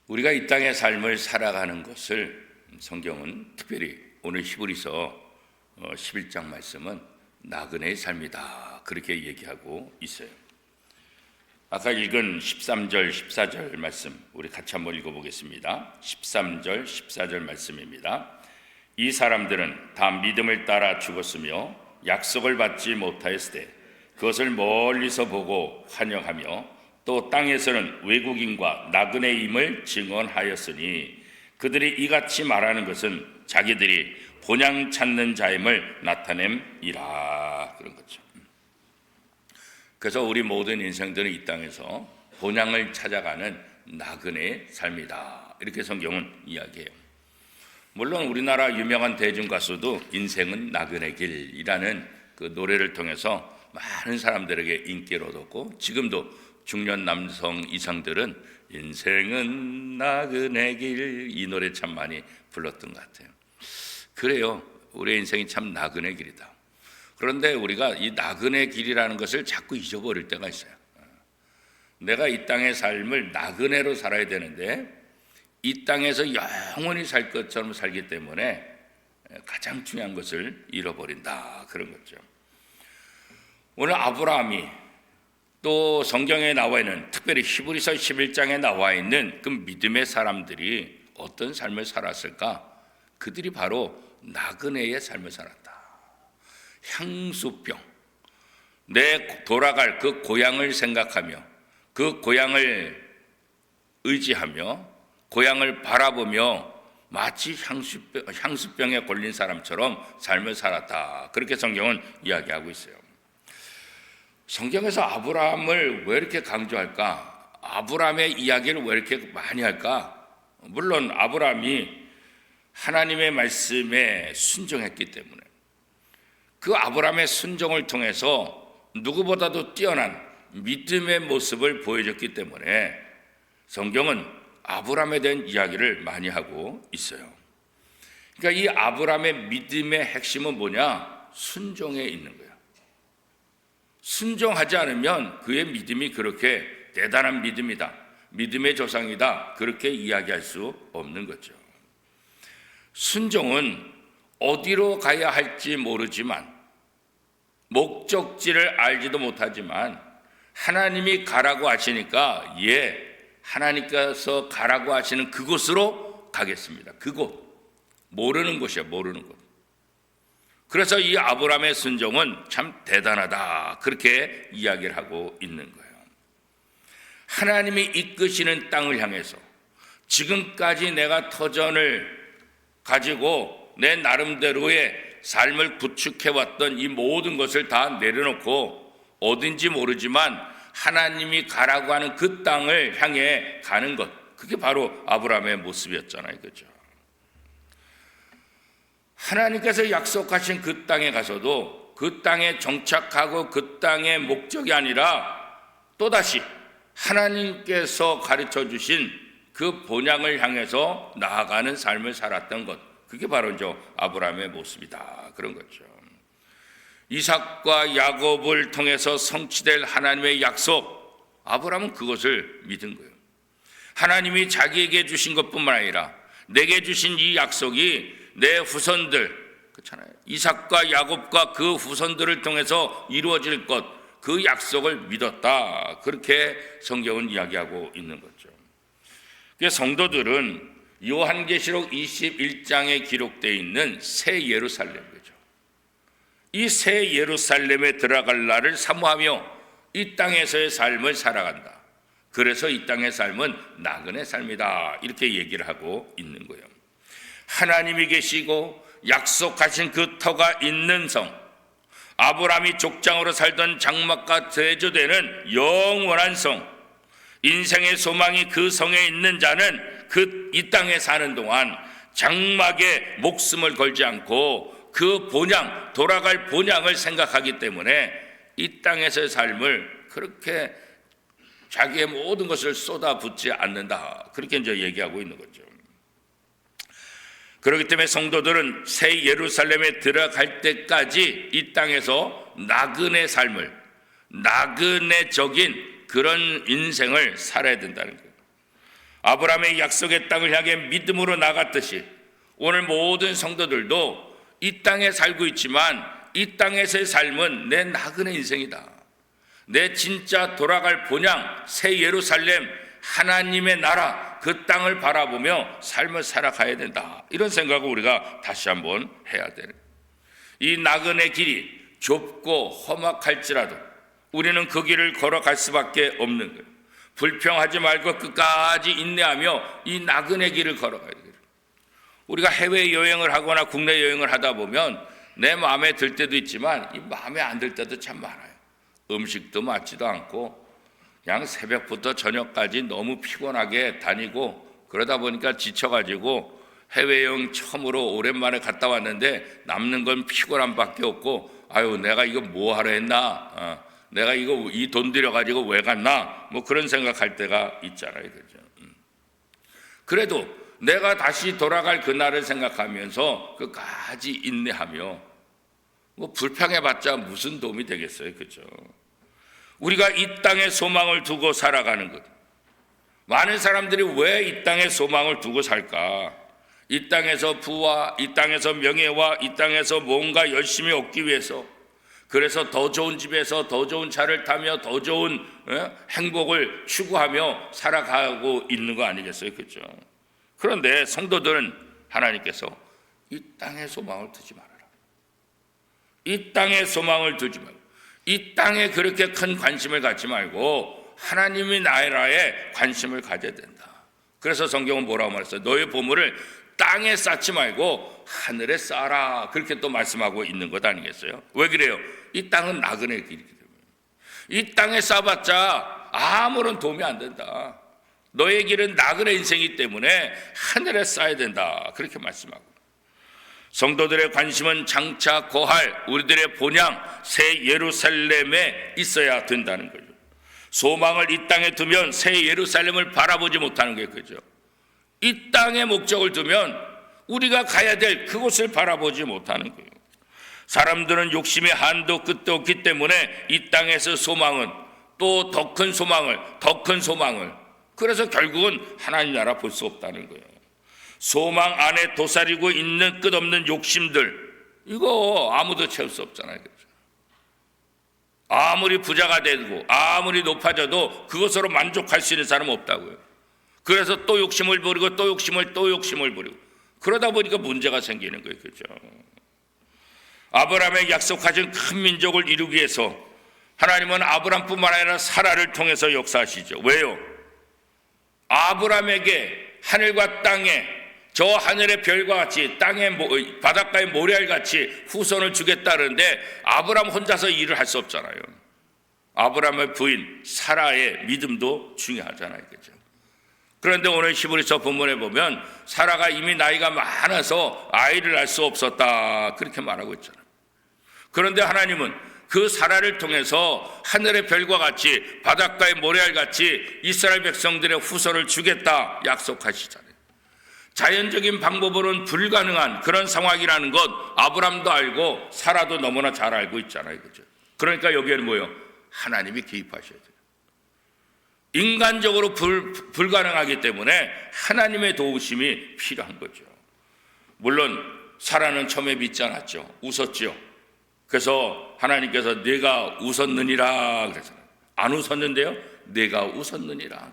우리가 이 땅의 삶을 살아가는 것을 성경은 특별히 오늘 히브리서 11장 말씀은 나그네의 삶이다 그렇게 얘기하고 있어요. 아까 읽은 13절 14절 말씀 우리 같이 한번 읽어보겠습니다. 13절 14절 말씀입니다. 이 사람들은 다 믿음을 따라 죽었으며 약속을 받지 못하였을 때 그것을 멀리서 보고 환영하며 또 땅에서는 외국인과 나그네임을 증언하였으니 그들이 이같이 말하는 것은 자기들이 본향 찾는 자임을 나타냄이라. 그런 거죠. 그래서 우리 모든 인생들은 이 땅에서 본향을 찾아가는 나그네의 삶이다 이렇게 성경은 이야기해요. 물론 우리나라 유명한 대중가수도 인생은 나그네 길이라는 그 노래를 통해서 많은 사람들에게 인기를 얻었고 지금도 중년 남성 이상들은 인생은 나그네 길 이 노래 참 많이 불렀던 것 같아요. 그래요. 우리의 인생이 참 나그네 길이다. 그런데 우리가 이 나그네 길이라는 것을 자꾸 잊어버릴 때가 있어요. 내가 이 땅의 삶을 나그네로 살아야 되는데 이 땅에서 영원히 살 것처럼 살기 때문에 가장 중요한 것을 잃어버린다 그런 거죠. 오늘 아브라함이 또 성경에 나와 있는 특별히 히브리서 11장에 나와 있는 그 믿음의 사람들이 어떤 삶을 살았을까? 그들이 바로 나그네의 삶을 살았다. 향수병, 내 돌아갈 그 고향을 생각하며 그 고향을 의지하며 고향을 바라보며 마치 향수병에 걸린 사람처럼 삶을 살았다. 그렇게 성경은 이야기하고 있어요. 성경에서 아브라함을 왜 이렇게 강조할까? 아브라함의 이야기를 왜 이렇게 많이 할까? 물론 아브라함이 하나님의 말씀에 순종했기 때문에 그 아브라함의 순종을 통해서 누구보다도 뛰어난 믿음의 모습을 보여줬기 때문에 성경은 아브라함에 대한 이야기를 많이 하고 있어요. 그러니까 이 아브라함의 믿음의 핵심은 뭐냐? 순종에 있는 거예요. 순종하지 않으면 그의 믿음이 그렇게 대단한 믿음이다, 믿음의 조상이다 그렇게 이야기할 수 없는 거죠. 순종은 어디로 가야 할지 모르지만 목적지를 알지도 못하지만 하나님이 가라고 하시니까 하나님께서 가라고 하시는 그곳으로 가겠습니다. 그곳, 모르는 곳이에요. 모르는 곳. 그래서 이 아브라함의 순종은 참 대단하다 그렇게 이야기를 하고 있는 거예요. 하나님이 이끄시는 땅을 향해서 지금까지 내가 터전을 가지고 내 나름대로의 삶을 구축해왔던 이 모든 것을 다 내려놓고 어딘지 모르지만 하나님이 가라고 하는 그 땅을 향해 가는 것, 그게 바로 아브라함의 모습이었잖아요. 그죠? 하나님께서 약속하신 그 땅에 가서도 그 땅에 정착하고 그 땅의 목적이 아니라 또다시 하나님께서 가르쳐 주신 그 본향을 향해서 나아가는 삶을 살았던 것, 그게 바로 이제 아브라함의 모습이다 그런 거죠. 이삭과 야곱을 통해서 성취될 하나님의 약속, 아브라함은 그것을 믿은 거예요. 하나님이 자기에게 주신 것뿐만 아니라 내게 주신 이 약속이 내 후손들, 그렇잖아요. 이삭과 야곱과 그 후손들을 통해서 이루어질 것, 그 약속을 믿었다. 그렇게 성경은 이야기하고 있는 거죠. 그래서 성도들은 요한계시록 21장에 기록되어 있는 새 예루살렘 거죠. 이 새 예루살렘에 들어갈 날을 사모하며 이 땅에서의 삶을 살아간다. 그래서 이 땅의 삶은 나그네 삶이다. 이렇게 얘기를 하고 있는 거예요. 하나님이 계시고 약속하신 그 터가 있는 성, 아브라함이 족장으로 살던 장막과 대조되는 영원한 성, 인생의 소망이 그 성에 있는 자는 이 땅에 사는 동안 장막에 목숨을 걸지 않고 그 본향, 돌아갈 본향을 생각하기 때문에 이 땅에서의 삶을 그렇게 자기의 모든 것을 쏟아붓지 않는다. 그렇게 이제 얘기하고 있는 거죠. 그렇기 때문에 성도들은 새 예루살렘에 들어갈 때까지 이 땅에서 나그네 삶을, 나그네적인 그런 인생을 살아야 된다는 거예요. 아브라함의 약속의 땅을 향해 믿음으로 나갔듯이 오늘 모든 성도들도 이 땅에 살고 있지만 이 땅에서의 삶은 내 나그네 인생이다. 내 진짜 돌아갈 본향 새 예루살렘 하나님의 나라 그 땅을 바라보며 삶을 살아가야 된다. 이런 생각을 우리가 다시 한번 해야 되는 거예요. 이 나그네 길이 좁고 험악할지라도 우리는 그 길을 걸어갈 수밖에 없는 거예요. 불평하지 말고 끝까지 인내하며 이 나그네 길을 걸어가야 돼요. 우리가 해외여행을 하거나 국내 여행을 하다 보면 내 마음에 들 때도 있지만 이 마음에 안 들 때도 참 많아요. 음식도 맞지도 않고 그냥 새벽부터 저녁까지 너무 피곤하게 다니고 그러다 보니까 지쳐가지고 해외여행 처음으로 오랜만에 갔다 왔는데 남는 건 피곤함밖에 없고 아유 내가 이거 뭐 하러 했나, 내가 이거 이 돈 들여가지고 왜 갔나, 뭐 그런 생각할 때가 있잖아요. 그죠? 그래도 내가 다시 돌아갈 그날을 생각하면서 끝까지 인내하며 뭐 불평해봤자 무슨 도움이 되겠어요. 그죠? 우리가 이 땅에 소망을 두고 살아가는 것. 많은 사람들이 왜 이 땅에 소망을 두고 살까? 이 땅에서 부와 이 땅에서 명예와 이 땅에서 뭔가 열심히 얻기 위해서, 그래서 더 좋은 집에서 더 좋은 차를 타며 더 좋은 행복을 추구하며 살아가고 있는 거 아니겠어요? 그렇죠? 그런데 성도들은 하나님께서 이 땅에 소망을 두지 말아라. 이 땅에 소망을 두지 말고 이 땅에 그렇게 큰 관심을 갖지 말고 하나님의 나라에 관심을 가져야 된다. 그래서 성경은 뭐라고 말했어요? 너의 보물을 땅에 쌓지 말고 하늘에 쌓아라. 그렇게 또 말씀하고 있는 것 아니겠어요? 왜 그래요? 이 땅은 나그네 길이기 때문에. 이 땅에 쌓아봤자 아무런 도움이 안 된다. 너의 길은 나그네 인생이기 때문에 하늘에 쌓아야 된다. 그렇게 말씀하고, 성도들의 관심은 장차 거할 우리들의 본향 새 예루살렘에 있어야 된다는 거죠. 소망을 이 땅에 두면 새 예루살렘을 바라보지 못하는 게 그죠. 이 땅에 목적을 두면 우리가 가야 될 그곳을 바라보지 못하는 거예요. 사람들은 욕심의 한도 끝도 없기 때문에 이 땅에서 소망은 또 더 큰 소망을, 더 큰 소망을, 그래서 결국은 하나님 나라 볼 수 없다는 거예요. 소망 안에 도사리고 있는 끝없는 욕심들, 이거 아무도 채울 수 없잖아요. 그렇죠? 아무리 부자가 되고 아무리 높아져도 그것으로 만족할 수 있는 사람은 없다고요. 그래서 또 욕심을 부리고 또 욕심을 부리고 그러다 보니까 문제가 생기는 거예요. 그렇죠? 아브라함에게 약속하신 큰 민족을 이루기 위해서 하나님은 아브라함뿐만 아니라 사라를 통해서 역사하시죠. 왜요? 아브라함에게 하늘과 땅에 저 하늘의 별과 같이 땅의 바닷가의 모래알 같이 후손을 주겠다는데 아브라함 혼자서 일을 할 수 없잖아요. 아브라함의 부인 사라의 믿음도 중요하잖아요. 그렇죠? 그런데 오늘 히브리서 본문에 보면 사라가 이미 나이가 많아서 아이를 낳을 수 없었다, 그렇게 말하고 있잖아요. 그런데 하나님은 그 사라를 통해서 하늘의 별과 같이 바닷가의 모래알 같이 이스라엘 백성들의 후손을 주겠다 약속하시잖아요. 자연적인 방법으로는 불가능한 그런 상황이라는 것 아브람도 알고 사라도 너무나 잘 알고 있잖아요. 그죠? 그러니까 여기에는 뭐예요? 하나님이 개입하셔야 돼요. 인간적으로 불가능하기 때문에 하나님의 도우심이 필요한 거죠. 물론 사라는 처음에 믿지 않았죠. 웃었죠. 그래서 하나님께서 내가 웃었느니라 그랬잖아요. 안 웃었는데요, 내가 웃었느니라.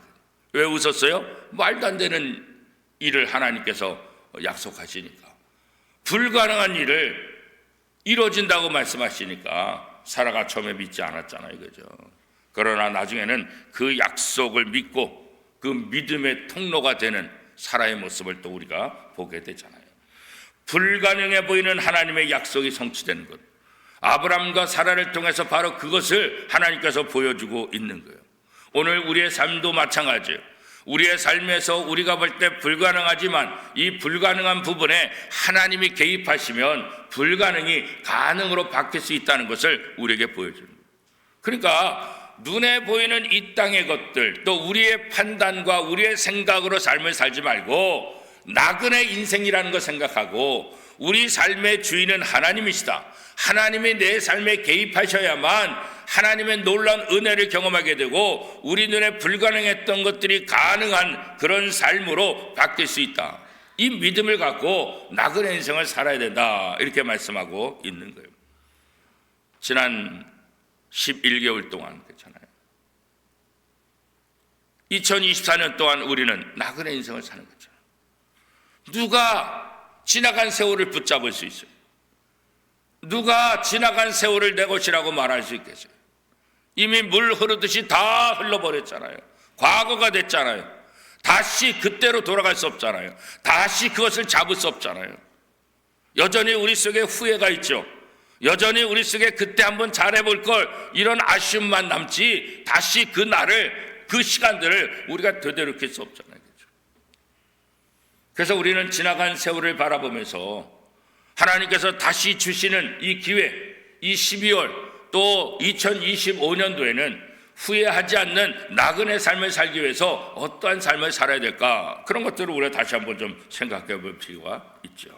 왜 웃었어요? 말도 안 되는 일을 하나님께서 약속하시니까, 불가능한 일을 이루어진다고 말씀하시니까 사라가 처음에 믿지 않았잖아요. 그죠? 그러나 나중에는 그 약속을 믿고 그 믿음의 통로가 되는 사라의 모습을 또 우리가 보게 되잖아요. 불가능해 보이는 하나님의 약속이 성취되는 것, 아브람과 사라를 통해서 바로 그것을 하나님께서 보여주고 있는 거예요. 오늘 우리의 삶도 마찬가지예요. 우리의 삶에서 우리가 볼 때 불가능하지만 이 불가능한 부분에 하나님이 개입하시면 불가능이 가능으로 바뀔 수 있다는 것을 우리에게 보여주는 거예요. 그러니까 눈에 보이는 이 땅의 것들, 또 우리의 판단과 우리의 생각으로 삶을 살지 말고 나그네 인생이라는 걸 생각하고 우리 삶의 주인은 하나님이시다, 하나님이 내 삶에 개입하셔야만 하나님의 놀라운 은혜를 경험하게 되고 우리 눈에 불가능했던 것들이 가능한 그런 삶으로 바뀔 수 있다. 이 믿음을 갖고 나그네 인생을 살아야 된다, 이렇게 말씀하고 있는 거예요. 지난 11개월 동안 그렇잖아요. 2024년 동안 우리는 나그네 인생을 사는 거죠. 누가 지나간 세월을 붙잡을 수 있어요? 누가 지나간 세월을 내 것이라고 말할 수 있겠어요? 이미 물 흐르듯이 다 흘러버렸잖아요. 과거가 됐잖아요. 다시 그때로 돌아갈 수 없잖아요. 다시 그것을 잡을 수 없잖아요. 여전히 우리 속에 후회가 있죠. 여전히 우리 속에 그때 한번 잘해볼 걸, 이런 아쉬움만 남지 다시 그 날을, 그 시간들을 우리가 되돌이킬 수 없잖아요. 그래서 우리는 지나간 세월을 바라보면서 하나님께서 다시 주시는 이 기회, 이 12월 또 2025년도에는 후회하지 않는 나그네 삶을 살기 위해서 어떠한 삶을 살아야 될까, 그런 것들을 우리가 다시 한번 좀 생각해 볼 필요가 있죠.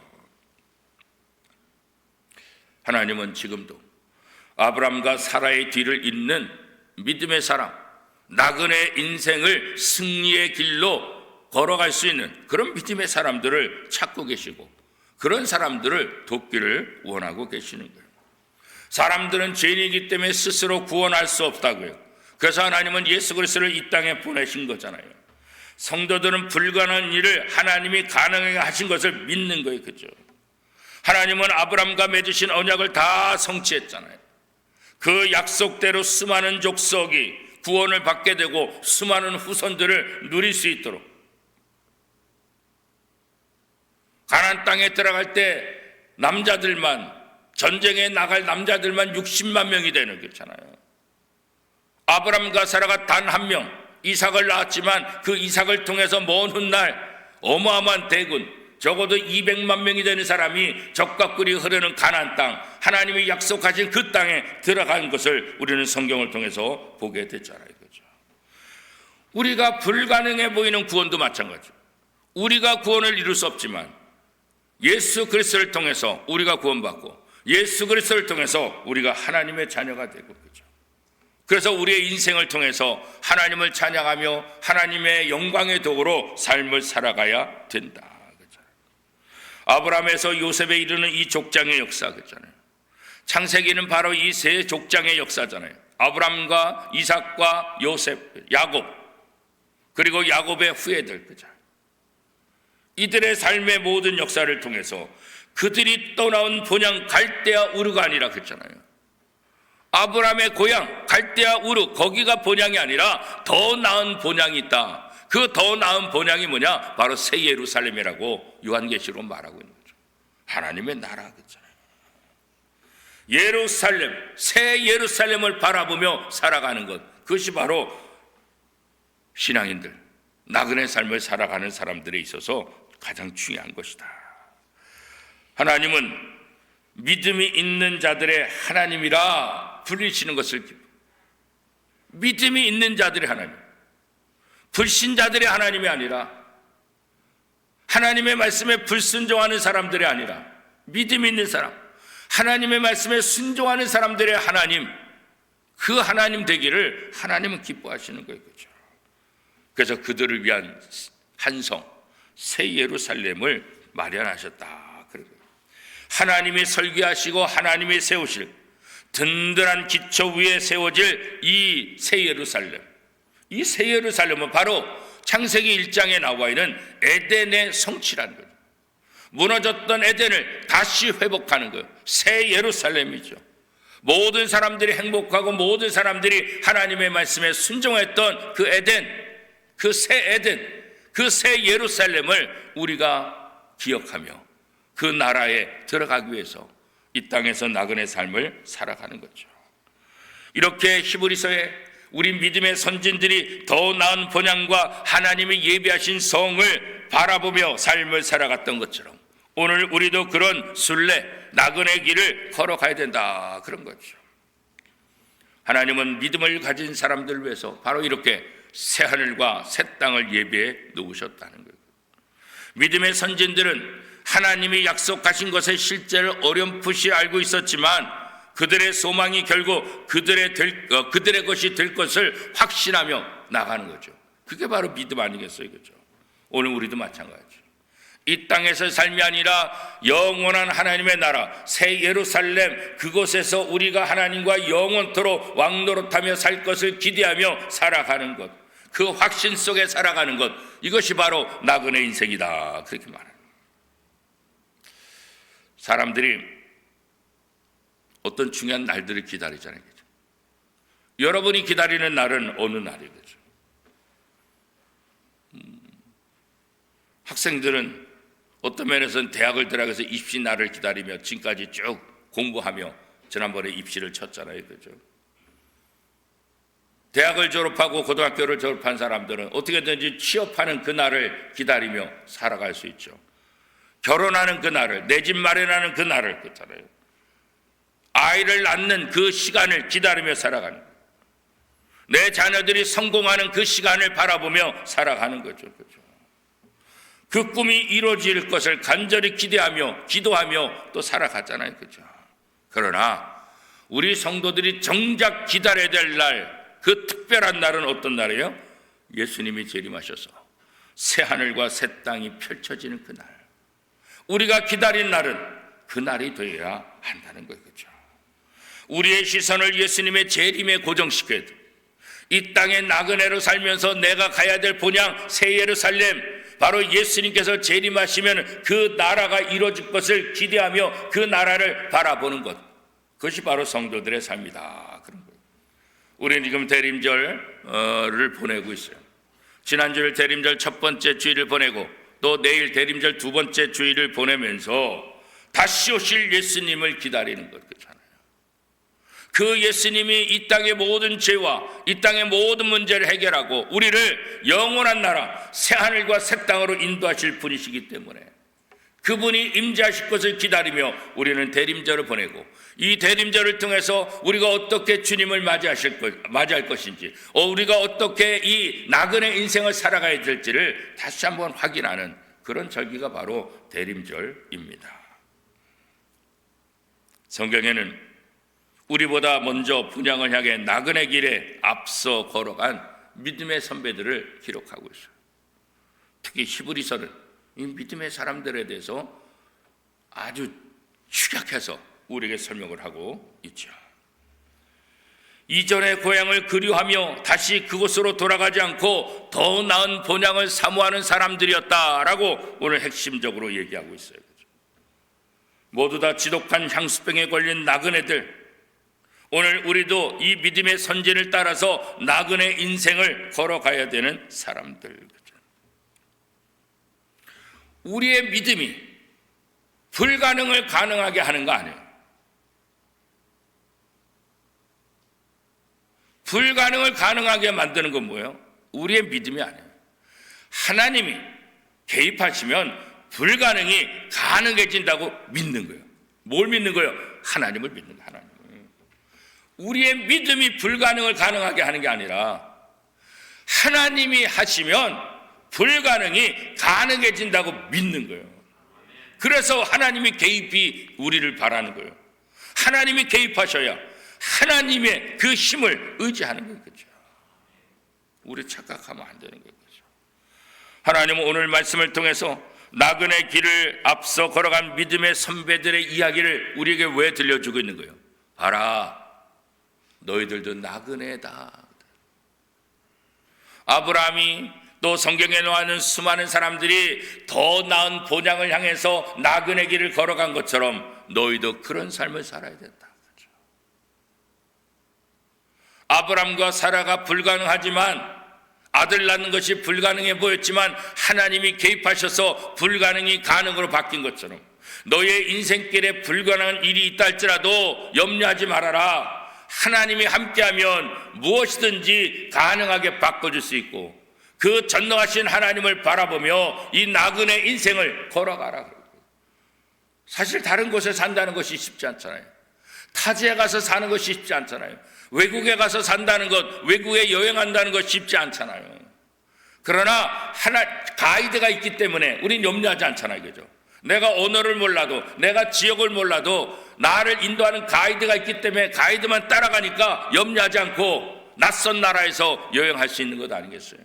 하나님은 지금도 아브라함과 사라의 뒤를 잇는 믿음의 사람, 나그네 인생을 승리의 길로 걸어갈 수 있는 그런 믿음의 사람들을 찾고 계시고, 그런 사람들을 돕기를 원하고 계시는 거예요. 사람들은 죄인이기 때문에 스스로 구원할 수 없다고요. 그래서 하나님은 예수 그리스도를 이 땅에 보내신 거잖아요. 성도들은 불가능한 일을 하나님이 가능하게 하신 것을 믿는 거예요. 그죠? 하나님은 아브라함과 맺으신 언약을 다 성취했잖아요. 그 약속대로 수많은 족속이 구원을 받게 되고 수많은 후손들을 누릴 수 있도록, 가나안 땅에 들어갈 때 남자들만, 전쟁에 나갈 남자들만 60만 명이 되는 거잖아요. 아브라함과 사라가 단 한 명, 이삭을 낳았지만 그 이삭을 통해서 먼 훗날 어마어마한 대군, 적어도 200만 명이 되는 사람이 적과 꿀이 흐르는 가나안 땅, 하나님이 약속하신 그 땅에 들어간 것을 우리는 성경을 통해서 보게 됐잖아요. 그렇죠? 우리가 불가능해 보이는 구원도 마찬가지죠. 우리가 구원을 이룰 수 없지만 예수 그리스도를 통해서 우리가 구원받고, 예수 그리스도를 통해서 우리가 하나님의 자녀가 되고, 그렇죠? 그래서 우리의 인생을 통해서 하나님을 찬양하며 하나님의 영광의 도구로 삶을 살아가야 된다. 그렇죠? 아브라함에서 요셉에 이르는 이 족장의 역사, 그렇잖아요. 창세기는 바로 이 세 족장의 역사잖아요. 아브라함과 이삭과 요셉, 야곱, 그리고 야곱의 후예들, 그렇죠? 이들의 삶의 모든 역사를 통해서 그들이 떠나온 본향 갈대아 우르가 아니라 그랬잖아요. 아브라함의 고향 갈대아 우르, 거기가 본향이 아니라 더 나은 본향이 있다. 그 더 나은 본향이 뭐냐? 바로 새 예루살렘이라고 요한계시로 말하고 있는 거죠. 하나님의 나라, 그렇잖아요. 예루살렘, 새 예루살렘을 바라보며 살아가는 것, 그것이 바로 신앙인들, 나그네 삶을 살아가는 사람들에 있어서 가장 중요한 것이다. 하나님은 믿음이 있는 자들의 하나님이라 불리시는 것을, 믿음이 있는 자들의 하나님, 불신자들의 하나님이 아니라, 하나님의 말씀에 불순종하는 사람들이 아니라 믿음이 있는 사람, 하나님의 말씀에 순종하는 사람들의 하나님, 그 하나님 되기를 하나님은 기뻐하시는 거예요. 그렇죠? 그래서 그들을 위한 한성, 새 예루살렘을 마련하셨다. 하나님이 설계하시고 하나님이 세우실 든든한 기초 위에 세워질 이 새 예루살렘, 이 새 예루살렘은 바로 창세기 1장에 나와 있는 에덴의 성취라는 거예요. 무너졌던 에덴을 다시 회복하는 거예요. 새 예루살렘이죠. 모든 사람들이 행복하고 모든 사람들이 하나님의 말씀에 순종했던 그 에덴, 그 새 에덴, 그 새 예루살렘을 우리가 기억하며 그 나라에 들어가기 위해서 이 땅에서 나그네 삶을 살아가는 거죠. 이렇게 히브리서에 우리 믿음의 선진들이 더 나은 본향과 하나님이 예비하신 성을 바라보며 삶을 살아갔던 것처럼 오늘 우리도 그런 순례, 나그네 길을 걸어가야 된다, 그런 거죠. 하나님은 믿음을 가진 사람들을 위해서 바로 이렇게 새 하늘과 새 땅을 예비해 놓으셨다는 거예요. 믿음의 선진들은 하나님이 약속하신 것의 실제를 어렴풋이 알고 있었지만 그들의 소망이 결국 그들의 것이 될 것을 확신하며 나가는 거죠. 그게 바로 믿음 아니겠어요? 그렇죠? 오늘 우리도 마찬가지죠. 이 땅에서 삶이 아니라 영원한 하나님의 나라 새 예루살렘, 그곳에서 우리가 하나님과 영원토록 왕노릇하며 살 것을 기대하며 살아가는 것, 그 확신 속에 살아가는 것, 이것이 바로 나그네 인생이다, 그렇게 말합니다. 사람들이 어떤 중요한 날들을 기다리잖아요. 그렇죠? 여러분이 기다리는 날은 어느 날이겠죠? 학생들은 어떤 면에서는 대학을 들어가서 입시 날을 기다리며 지금까지 쭉 공부하며 지난번에 입시를 쳤잖아요. 그렇죠? 대학을 졸업하고 고등학교를 졸업한 사람들은 어떻게든지 취업하는 그 날을 기다리며 살아갈 수 있죠. 결혼하는 그 날을, 내 집 마련하는 그 날을, 그렇잖아요. 아이를 낳는 그 시간을 기다리며 살아가는 거예요. 내 자녀들이 성공하는 그 시간을 바라보며 살아가는 거죠. 그렇죠? 그 꿈이 이루어질 것을 간절히 기대하며 기도하며 또 살아갔잖아요. 그렇죠? 그러나 우리 성도들이 정작 기다려야 될 날, 그 특별한 날은 어떤 날이에요? 예수님이 재림하셔서 새 하늘과 새 땅이 펼쳐지는 그 날, 우리가 기다린 날은 그 날이 되어야 한다는 거예요. 그렇죠? 우리의 시선을 예수님의 재림에 고정시켜야 돼. 이 땅의 나그네로 살면서 내가 가야 될 본향 새 예루살렘, 바로 예수님께서 재림하시면 그 나라가 이루어질 것을 기대하며 그 나라를 바라보는 것, 그것이 바로 성도들의 삶이다, 그런 거예요. 우리는 지금 대림절을 보내고 있어요. 지난주일 대림절 첫 번째 주일을 보내고 또 내일 대림절 두 번째 주일을 보내면서 다시 오실 예수님을 기다리는 것, 그렇잖아요. 그 예수님이 이 땅의 모든 죄와 이 땅의 모든 문제를 해결하고 우리를 영원한 나라 새 하늘과 새 땅으로 인도하실 분이시기 때문에 그분이 임재하실 것을 기다리며 우리는 대림절을 보내고, 이 대림절을 통해서 우리가 어떻게 주님을 맞이할 것인지, 우리가 어떻게 이 나그네 인생을 살아가야 될지를 다시 한번 확인하는 그런 절기가 바로 대림절입니다. 성경에는 우리보다 먼저 분향을 향해 나그네 길에 앞서 걸어간 믿음의 선배들을 기록하고 있어요. 특히 히브리서는 이 믿음의 사람들에 대해서 아주 축약해서 우리에게 설명을 하고 있죠. 이전의 고향을 그리워하며 다시 그곳으로 돌아가지 않고 더 나은 본향을 사모하는 사람들이었다라고 오늘 핵심적으로 얘기하고 있어요. 모두 다 지독한 향수병에 걸린 나그네들, 오늘 우리도 이 믿음의 선진을 따라서 나그네 인생을 걸어가야 되는 사람들. 우리의 믿음이 불가능을 가능하게 하는 거 아니에요. 불가능을 가능하게 만드는 건 뭐예요? 우리의 믿음이 아니에요. 하나님이 개입하시면 불가능이 가능해진다고 믿는 거예요. 뭘 믿는 거예요? 하나님을 믿는 거예요. 하나님. 우리의 믿음이 불가능을 가능하게 하는 게 아니라 하나님이 하시면 불가능이 가능해진다고 믿는 거예요. 그래서 하나님이 개입이 우리를 바라는 거예요. 하나님이 개입하셔야 하나님의 그 힘을 의지하는 거예요. 그렇죠? 우리 착각하면 안 되는 거예요. 그렇죠? 하나님은 오늘 말씀을 통해서 나그네 길을 앞서 걸어간 믿음의 선배들의 이야기를 우리에게 왜 들려주고 있는 거예요? 봐라, 너희들도 나그네다. 아브라함이 또 성경에 나오는 수많은 사람들이 더 나은 본향을 향해서 나그네 길을 걸어간 것처럼 너희도 그런 삶을 살아야 된다. 그렇죠? 아브라함과 사라가 불가능하지만, 아들 낳는 것이 불가능해 보였지만 하나님이 개입하셔서 불가능이 가능으로 바뀐 것처럼 너의 인생길에 불가능한 일이 있다 할지라도 염려하지 말아라. 하나님이 함께하면 무엇이든지 가능하게 바꿔줄 수 있고, 그 전능하신 하나님을 바라보며 이 나그네 인생을 걸어가라. 사실 다른 곳에 산다는 것이 쉽지 않잖아요. 타지에 가서 사는 것이 쉽지 않잖아요. 외국에 가서 산다는 것, 외국에 여행한다는 것 쉽지 않잖아요. 그러나 하나 가이드가 있기 때문에 우리는 염려하지 않잖아요. 그죠? 내가 언어를 몰라도, 내가 지역을 몰라도 나를 인도하는 가이드가 있기 때문에 가이드만 따라가니까 염려하지 않고 낯선 나라에서 여행할 수 있는 것 아니겠어요?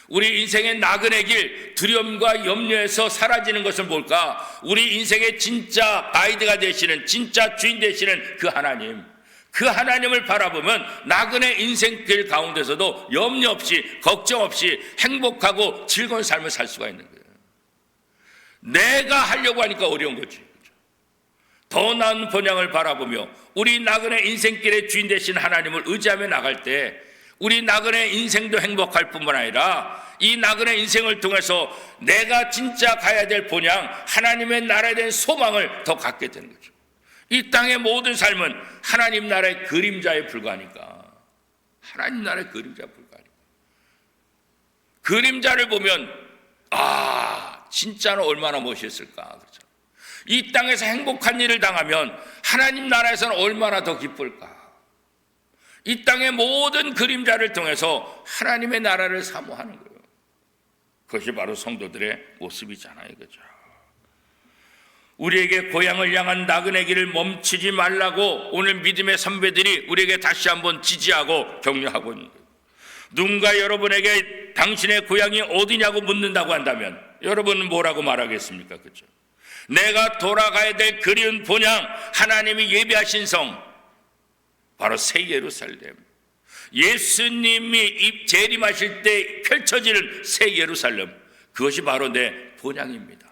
우리 인생의 나그네 길, 두려움과 염려에서 사라지는 것은 뭘까? 우리 인생의 진짜 가이드가 되시는, 진짜 주인 되시는 그 하나님, 그 하나님을 바라보면 나그네 인생길 가운데서도 염려 없이, 걱정 없이 행복하고 즐거운 삶을 살 수가 있는 거예요. 내가 하려고 하니까 어려운 거지. 더 나은 본향을 바라보며 우리 나그네 인생길의 주인 되신 하나님을 의지하며 나갈 때 우리 나그네 인생도 행복할 뿐만 아니라 이 나그네 인생을 통해서 내가 진짜 가야 될 본향, 하나님의 나라에 대한 소망을 더 갖게 되는 거죠. 이 땅의 모든 삶은 하나님 나라의 그림자에 불과하니까, 하나님 나라의 그림자에 불과하니까 그림자를 보면 진짜는 얼마나 멋있을까. 그렇죠? 이 땅에서 행복한 일을 당하면 하나님 나라에서는 얼마나 더 기쁠까. 이 땅의 모든 그림자를 통해서 하나님의 나라를 사모하는 거예요. 그것이 바로 성도들의 모습이잖아요. 그렇죠? 우리에게 고향을 향한 나그네 길을 멈추지 말라고 오늘 믿음의 선배들이 우리에게 다시 한번 지지하고 격려하고 있는 거예요. 누군가 여러분에게 당신의 고향이 어디냐고 묻는다고 한다면 여러분은 뭐라고 말하겠습니까? 그렇죠? 내가 돌아가야 될 그리운 본향, 하나님이 예비하신 성, 바로 새 예루살렘, 예수님이 재림하실 때 펼쳐지는 새 예루살렘, 그것이 바로 내 본향입니다.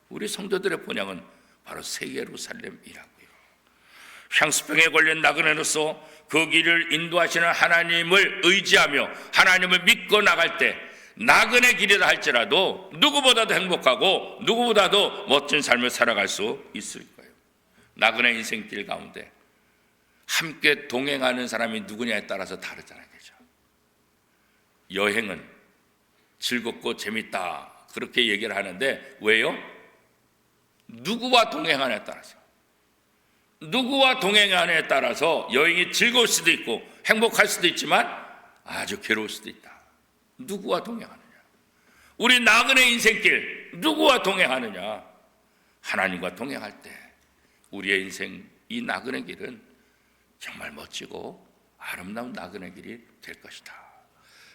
우리 성도들의 본향은 바로 새 예루살렘이라고요. 향수병에 걸린 나그네로서 그 길을 인도하시는 하나님을 의지하며 하나님을 믿고 나갈 때 나그네 길이라 할지라도 누구보다도 행복하고 누구보다도 멋진 삶을 살아갈 수 있을 거예요. 나그네 인생길 가운데 함께 동행하는 사람이 누구냐에 따라서 다르잖아요. 그죠? 여행은 즐겁고 재밌다 그렇게 얘기를 하는데 왜요? 누구와 동행하느냐에 따라서, 누구와 동행하느냐에 따라서 여행이 즐거울 수도 있고 행복할 수도 있지만 아주 괴로울 수도 있다. 누구와 동행하느냐? 우리 나그네 인생길 누구와 동행하느냐? 하나님과 동행할 때 우리의 인생 이 나그네 길은 정말 멋지고 아름다운 나그네 길이 될 것이다.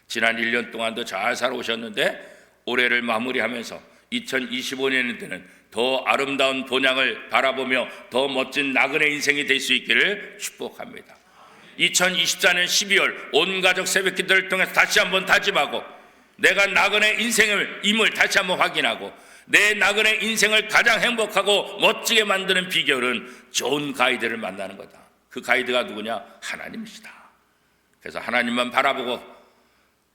지난 1년 동안도 잘 살아오셨는데 올해를 마무리하면서 2025년에는 더 아름다운 본향을 바라보며 더 멋진 나그네 인생이 될 수 있기를 축복합니다. 2024년 12월 온 가족 새벽기도를 통해서 다시 한번 다짐하고 내가 나그네 인생임을 다시 한번 확인하고 내 나그네 인생을 가장 행복하고 멋지게 만드는 비결은 좋은 가이드를 만나는 거다. 그 가이드가 누구냐? 하나님이시다. 그래서 하나님만 바라보고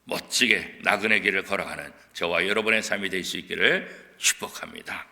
멋지게 나그네 길을 걸어가는 저와 여러분의 삶이 될 수 있기를 축복합니다.